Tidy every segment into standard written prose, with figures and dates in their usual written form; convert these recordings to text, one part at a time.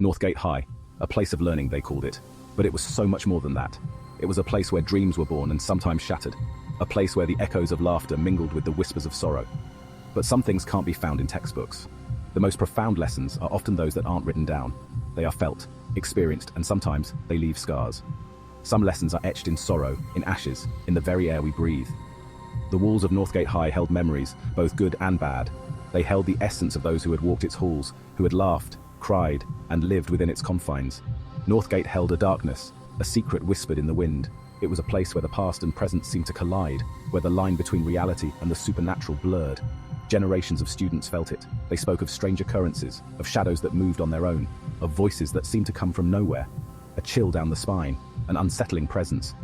Northgate High, a place of learning they called it. But it was so much more than that. It was a place where dreams were born and sometimes shattered. A place where the echoes of laughter mingled with the whispers of sorrow. But some things can't be found in textbooks. The most profound lessons are often those that aren't written down. They are felt, experienced, and sometimes they leave scars. Some lessons are etched in sorrow, in ashes, in the very air we breathe. The walls of Northgate High held memories, both good and bad. They held the essence of those who had walked its halls, who had laughed, cried, and lived within its confines. Northgate held a darkness, a secret whispered in the wind. It was a place where the past and present seemed to collide, where the line between reality and the supernatural blurred. Generations of students felt it. They spoke of strange occurrences, of shadows that moved on their own, of voices that seemed to come from nowhere. A chill down the spine, an unsettling presence.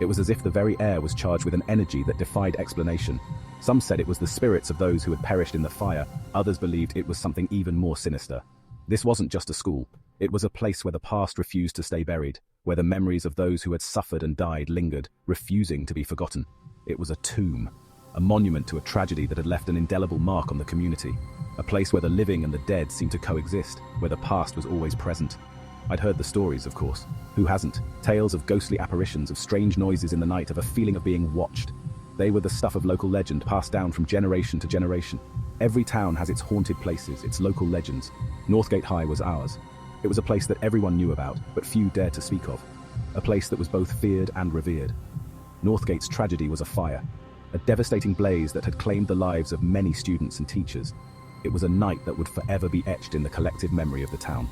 It was as if the very air was charged with an energy that defied explanation. Some said it was the spirits of those who had perished in the fire, others believed it was something even more sinister. This wasn't just a school, it was a place where the past refused to stay buried, where the memories of those who had suffered and died lingered, refusing to be forgotten. It was a tomb, a monument to a tragedy that had left an indelible mark on the community, a place where the living and the dead seemed to coexist, where the past was always present. I'd heard the stories, of course. Who hasn't? Tales of ghostly apparitions, of strange noises in the night, of a feeling of being watched. They were the stuff of local legend, passed down from generation to generation. Every town has its haunted places, its local legends. Northgate High was ours. It was a place that everyone knew about, but few dared to speak of. A place that was both feared and revered. Northgate's tragedy was a fire, a devastating blaze that had claimed the lives of many students and teachers. It was a night that would forever be etched in the collective memory of the town.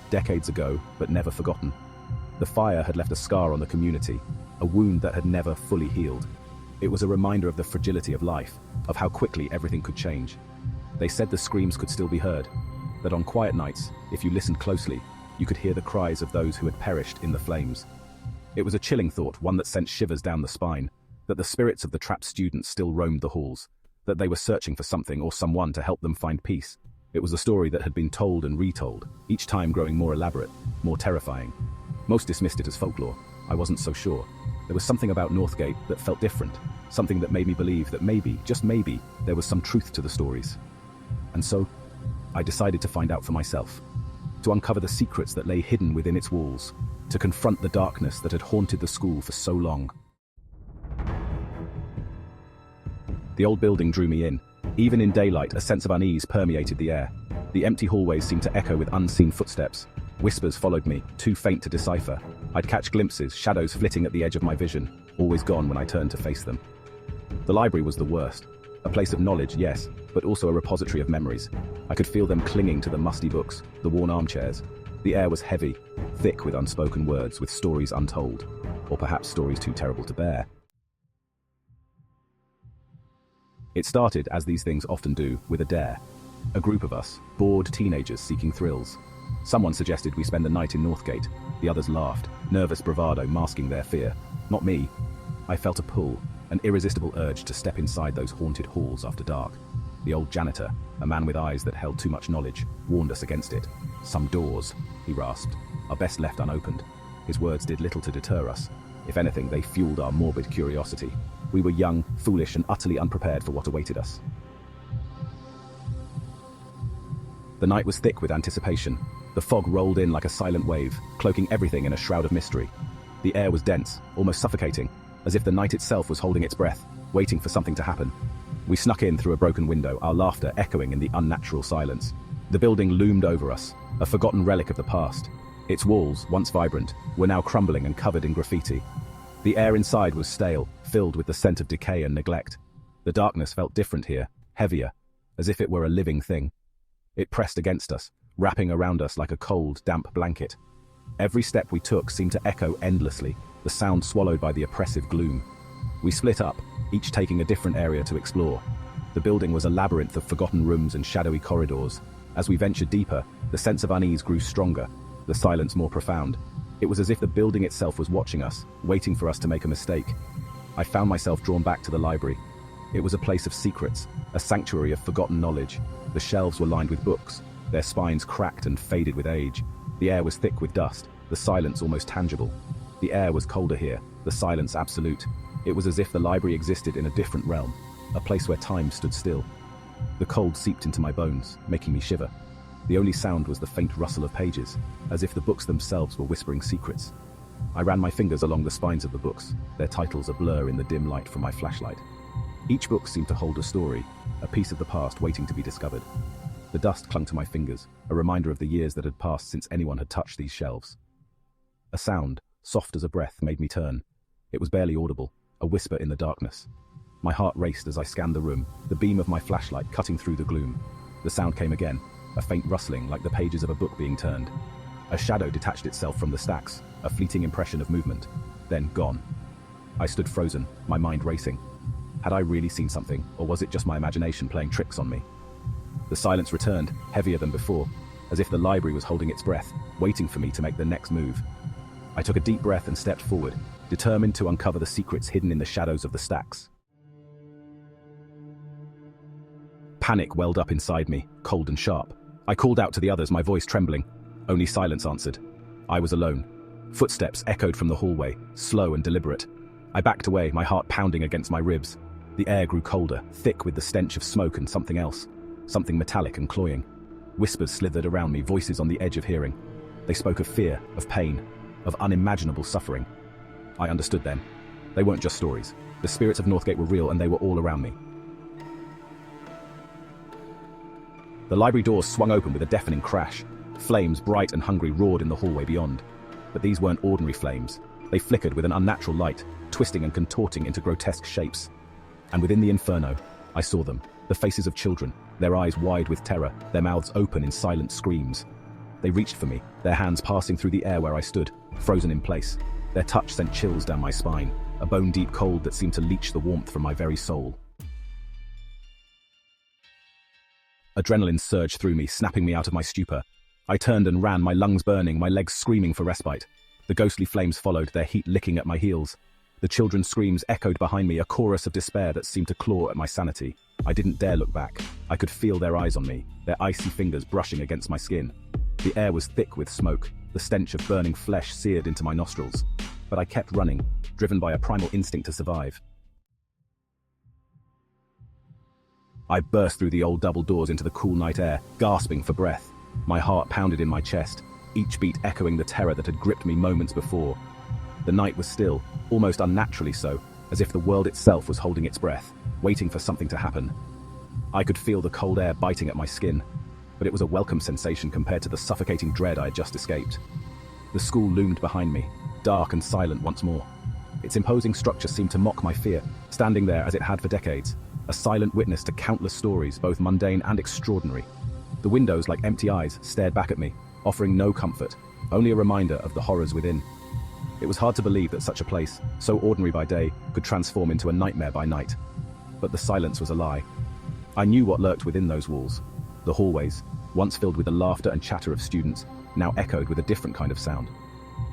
Decades ago, but never forgotten. The fire had left a scar on the community, a wound that had never fully healed. It was a reminder of the fragility of life, of how quickly everything could change. They said the screams could still be heard, that on quiet nights, if you listened closely, you could hear the cries of those who had perished in the flames. It was a chilling thought, one that sent shivers down the spine, that the spirits of the trapped students still roamed the halls, that they were searching for something or someone to help them find peace. It was a story that had been told and retold, each time growing more elaborate, more terrifying. Most dismissed it as folklore. I wasn't so sure. There was something about Northgate that felt different, something that made me believe that maybe, just maybe, there was some truth to the stories. And so, I decided to find out for myself, to uncover the secrets that lay hidden within its walls, to confront the darkness that had haunted the school for so long. The old building drew me in. Even in daylight, a sense of unease permeated the air. The empty hallways seemed to echo with unseen footsteps. Whispers followed me, too faint to decipher. I'd catch glimpses, shadows flitting at the edge of my vision, always gone when I turned to face them. The library was the worst. A place of knowledge, yes, but also a repository of memories. I could feel them clinging to the musty books, the worn armchairs. The air was heavy, thick with unspoken words, with stories untold, or perhaps stories too terrible to bear. It started, as these things often do, with a dare. A group of us, bored teenagers seeking thrills. Someone suggested we spend the night in Northgate. The others laughed, nervous bravado masking their fear. Not me. I felt a pull, an irresistible urge to step inside those haunted halls after dark. The old janitor, a man with eyes that held too much knowledge, warned us against it. "Some doors," he rasped, "are best left unopened." His words did little to deter us. If anything, they fueled our morbid curiosity. We were young, foolish, and utterly unprepared for what awaited us. The night was thick with anticipation. The fog rolled in like a silent wave, cloaking everything in a shroud of mystery. The air was dense, almost suffocating, as if the night itself was holding its breath, waiting for something to happen. We snuck in through a broken window, our laughter echoing in the unnatural silence. The building loomed over us, a forgotten relic of the past. Its walls, once vibrant, were now crumbling and covered in graffiti. The air inside was stale, filled with the scent of decay and neglect. The darkness felt different here, heavier, as if it were a living thing. It pressed against us, wrapping around us like a cold, damp blanket. Every step we took seemed to echo endlessly, the sound swallowed by the oppressive gloom. We split up, each taking a different area to explore. The building was a labyrinth of forgotten rooms and shadowy corridors. As we ventured deeper, the sense of unease grew stronger, the silence more profound. It was as if the building itself was watching us, waiting for us to make a mistake. I found myself drawn back to the library. It was a place of secrets, a sanctuary of forgotten knowledge. The shelves were lined with books, their spines cracked and faded with age. The air was thick with dust, the silence almost tangible. The air was colder here, the silence absolute. It was as if the library existed in a different realm, a place where time stood still. The cold seeped into my bones, making me shiver. The only sound was the faint rustle of pages, as if the books themselves were whispering secrets. I ran my fingers along the spines of the books, their titles a blur in the dim light from my flashlight. Each book seemed to hold a story, a piece of the past waiting to be discovered. The dust clung to my fingers, a reminder of the years that had passed since anyone had touched these shelves. A sound, soft as a breath, made me turn. It was barely audible, a whisper in the darkness. My heart raced as I scanned the room, the beam of my flashlight cutting through the gloom. The sound came again, a faint rustling like the pages of a book being turned. A shadow detached itself from the stacks, a fleeting impression of movement, then gone. I stood frozen, my mind racing. Had I really seen something, or was it just my imagination playing tricks on me? The silence returned, heavier than before, as if the library was holding its breath, waiting for me to make the next move. I took a deep breath and stepped forward, determined to uncover the secrets hidden in the shadows of the stacks. Panic welled up inside me, cold and sharp. I called out to the others, my voice trembling. Only silence answered. I was alone. Footsteps echoed from the hallway, slow and deliberate. I backed away, my heart pounding against my ribs. The air grew colder, thick with the stench of smoke and something else. Something metallic and cloying. Whispers slithered around me, voices on the edge of hearing. They spoke of fear, of pain, of unimaginable suffering. I understood then. They weren't just stories. The spirits of Northgate were real, and they were all around me. The library doors swung open with a deafening crash. Flames, bright and hungry, roared in the hallway beyond. But these weren't ordinary flames. They flickered with an unnatural light, twisting and contorting into grotesque shapes. And within the inferno, I saw them, the faces of children, their eyes wide with terror, their mouths open in silent screams. They reached for me, their hands passing through the air where I stood, frozen in place. Their touch sent chills down my spine, a bone-deep cold that seemed to leach the warmth from my very soul. Adrenaline surged through me, snapping me out of my stupor. I turned and ran, my lungs burning, my legs screaming for respite. The ghostly flames followed, their heat licking at my heels. The children's screams echoed behind me, a chorus of despair that seemed to claw at my sanity. I didn't dare look back. I could feel their eyes on me, their icy fingers brushing against my skin. The air was thick with smoke, the stench of burning flesh seared into my nostrils. But I kept running, driven by a primal instinct to survive. I burst through the old double doors into the cool night air, gasping for breath. My heart pounded in my chest, each beat echoing the terror that had gripped me moments before. The night was still, almost unnaturally so, as if the world itself was holding its breath, waiting for something to happen. I could feel the cold air biting at my skin, but it was a welcome sensation compared to the suffocating dread I had just escaped. The school loomed behind me, dark and silent once more. Its imposing structure seemed to mock my fear, standing there as it had for decades, a silent witness to countless stories, both mundane and extraordinary. The windows, like empty eyes, stared back at me, offering no comfort, only a reminder of the horrors within. It was hard to believe that such a place, so ordinary by day, could transform into a nightmare by night. But the silence was a lie. I knew what lurked within those walls. The hallways, once filled with the laughter and chatter of students, now echoed with a different kind of sound.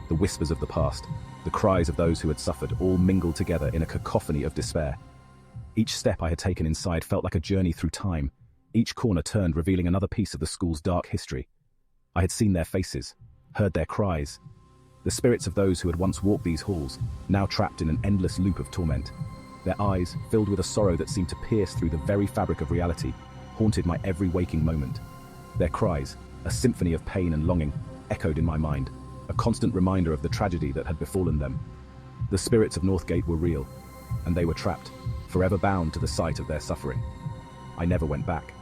The whispers of the past, the cries of those who had suffered, all mingled together in a cacophony of despair. Each step I had taken inside felt like a journey through time. Each corner turned, revealing another piece of the school's dark history. I had seen their faces, heard their cries. The spirits of those who had once walked these halls, now trapped in an endless loop of torment. Their eyes, filled with a sorrow that seemed to pierce through the very fabric of reality, haunted my every waking moment. Their cries, a symphony of pain and longing, echoed in my mind, a constant reminder of the tragedy that had befallen them. The spirits of Northgate were real, and they were trapped, forever bound to the site of their suffering. I never went back.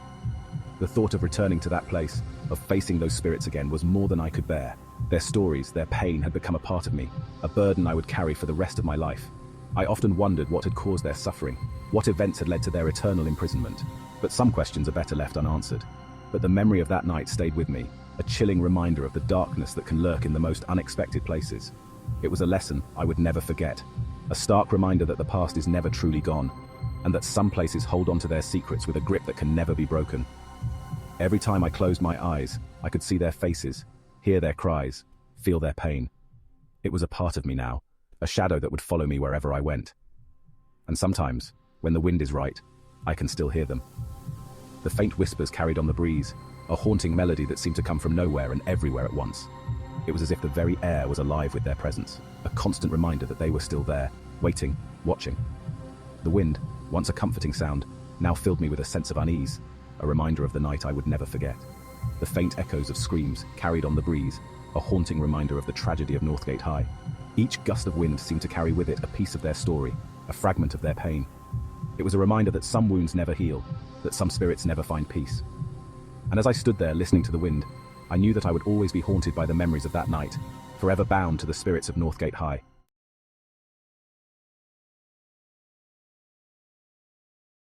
The thought of returning to that place, of facing those spirits again, was more than I could bear. Their stories, their pain had become a part of me, a burden I would carry for the rest of my life. I often wondered what had caused their suffering, what events had led to their eternal imprisonment. But some questions are better left unanswered. But the memory of that night stayed with me, a chilling reminder of the darkness that can lurk in the most unexpected places. It was a lesson I would never forget, a stark reminder that the past is never truly gone, and that some places hold on to their secrets with a grip that can never be broken. Every time I closed my eyes, I could see their faces, hear their cries, feel their pain. It was a part of me now, a shadow that would follow me wherever I went. And sometimes, when the wind is right, I can still hear them. The faint whispers carried on the breeze, a haunting melody that seemed to come from nowhere and everywhere at once. It was as if the very air was alive with their presence, a constant reminder that they were still there, waiting, watching. The wind, once a comforting sound, now filled me with a sense of unease, a reminder of the night I would never forget. the faint echoes of screams carried on the breeze, a haunting reminder of the tragedy of Northgate High. Each gust of wind seemed to carry with it a piece of their story, a fragment of their pain. It was a reminder that some wounds never heal, that some spirits never find peace. And as I stood there listening to the wind, I knew that I would always be haunted by the memories of that night, forever bound to the spirits of Northgate High.